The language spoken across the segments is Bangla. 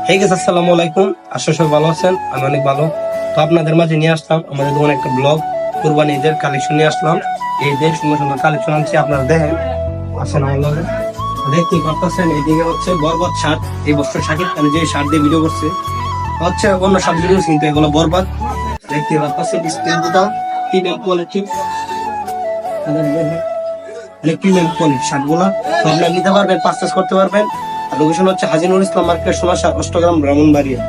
আসসালামু আলাইকুম। আশা সবাই ভালো আছেন, আমি অনেক ভালো। তো আপনাদের মাঝে নিয়ে আসলাম আমাদের দোকানে একটা ব্লগ। কুরবানি ঈদের কালেকশন নিয়ে আসলাম। এই ঈদের সুন্দর সুন্দর কালেকশন আনছি, আপনারা দেখেন। আসেন আমার লগে। দেখতেই পারতেছেন এইদিকে হচ্ছে বরবাদ শার্ট। এই বছর শাকিব খান যে শার্ট দিয়ে ভিডিও করছে হচ্ছে অন্য শার্ট ভিডিও, কিন্তু এগুলো বরবাদ। দেখতেই পারতেছেন স্টিল দুটা premium quality, premium quality shirt গুলা। তো আপনারা নিতে পারবেন, পারচেস করতে পারবেন। লোকেশন হচ্ছে হাজী নুরুল ইসলাম মার্কেট, 16/8 ব্রাহ্মণবাড়িয়া।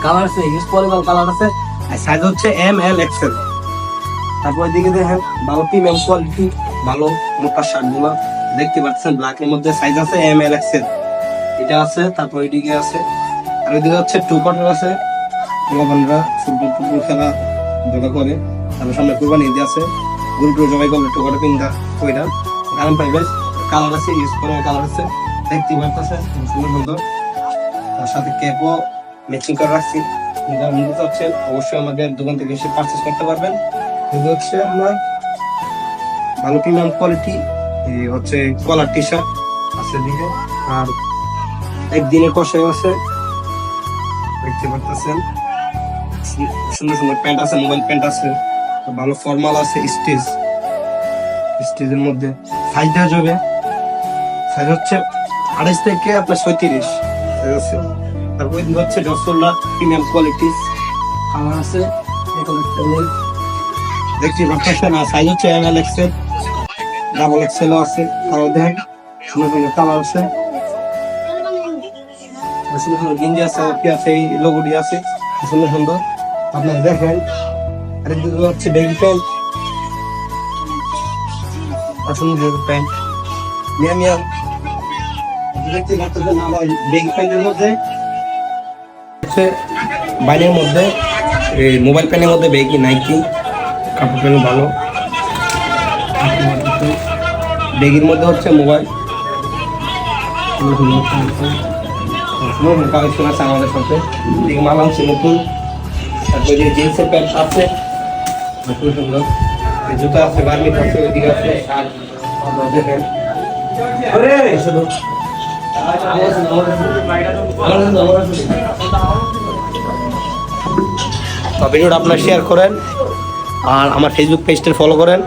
কালার আছে হিউজ পরিমাণ কালার আছে, আর সাইজ হচ্ছে ML XL। তারপর এদিকে দেখেন ভালো প্রিমিয়াম কোয়ালিটি, ভালো মোটা শার্ট গুলা দেখতে পাচ্ছেন। ব্ল্যাক এর মধ্যে সাইজ আছে ML XL, এটা আছে। তারপর এদিকে আছে, আর ওইদিকে হচ্ছে 2 কোয়ার্টার আছে। পোলাপানরা ফুটবল খেলা যোগা করে, তারপর সামনে কুরবানি ঈদ আছে, গরু টুরু জবাই করলে 2 কোয়ার্টার পিন্দা কইরা আরাম পাইবেন। কালার আছে ইউজ করে, কালার আছে দেখতে পাচ্ছেন সুন্দর সুন্দর। তার সাথে ক্যাপও ম্যাচিং করে রাখছি। যারা নিতে চাচ্ছেন অবশ্যই আমাদের দোকান থেকে এসে পারচেস করতে পারবেন। এগুলো হচ্ছে আপনার ভালো প্রিমিয়াম কোয়ালিটি, এই হচ্ছে কলার টি শার্ট আছে দিকে, আর একদিনের কষাই আছে দেখতে পাচ্ছেন। সুন্দর সুন্দর প্যান্ট আছে, মোবাইল প্যান্ট আছে, ভালো ফর্মাল আছে। স্টেজের মধ্যে সাইজ দেওয়া যাবে, সাইজ হচ্ছে 28 থেকে আপনার 36 আছে। তারপর হচ্ছে জসল্লা প্রিমিয়াম কোয়ালিটি কালার আছে, দেখছি পাচ্ছেন। আর সাইজ হচ্ছে ML XL, XXL আছে। কালার দেখেন সুন্দর সুন্দর কালার আছে, সুন্দর সুন্দর গেঞ্জি আছে, আছে এই লোগোটি আছে সুন্দর সুন্দর। আপনারা দেখেন আর হচ্ছে বেগি প্যান্ট, সুন্দর প্যান্ট মিয়া দেখতে পাচ্ছেন। আমার বেগি প্যান্টের মধ্যে বাইরের মধ্যে মোবাইল প্যানের মধ্যে বেগি নাইকি কাপড় প্যান্ট ভালো। বেগির মধ্যে হচ্ছে মোবাইল কালেকশন আছে আমাদের সাথে। মাল আনছে নতুন। তারপরে যে জিন্সের প্যান্ট আছে খুব সুন্দর, জুতা আছে, বার্মিট আছে, ওইদিকে আছে। আর দেখেন ভিডিওটা আপনারা শেয়ার করেন, আর আমার ফেসবুক পেজটা ফলো করেন।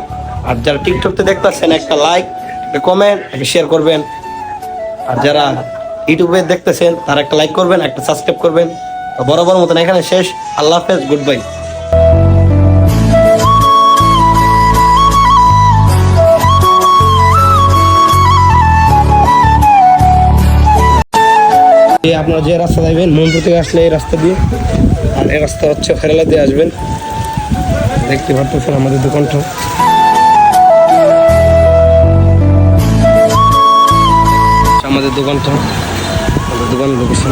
আর যারা টিকটকতে দেখতেছেন একটা লাইক, একটা কমেন্ট, একটা শেয়ার করবেন। আর যারা ইউটিউবে দেখতেছেন তারা একটা লাইক করবেন, একটা সাবস্ক্রাইব করবেন। বরাবর মতন এখানে শেষ। আল্লাহ হাফেজ, গুড বাই। আপনারা যে রাস্তা যাবেন মনপুর থেকে আসলে এই রাস্তা দিয়ে, আর এই রাস্তা হচ্ছে ফেরালা দিয়ে আসবেন। দেখতে পাচ্ছেন আমাদের দোকানটা, আমাদের দোকান লোকেশন।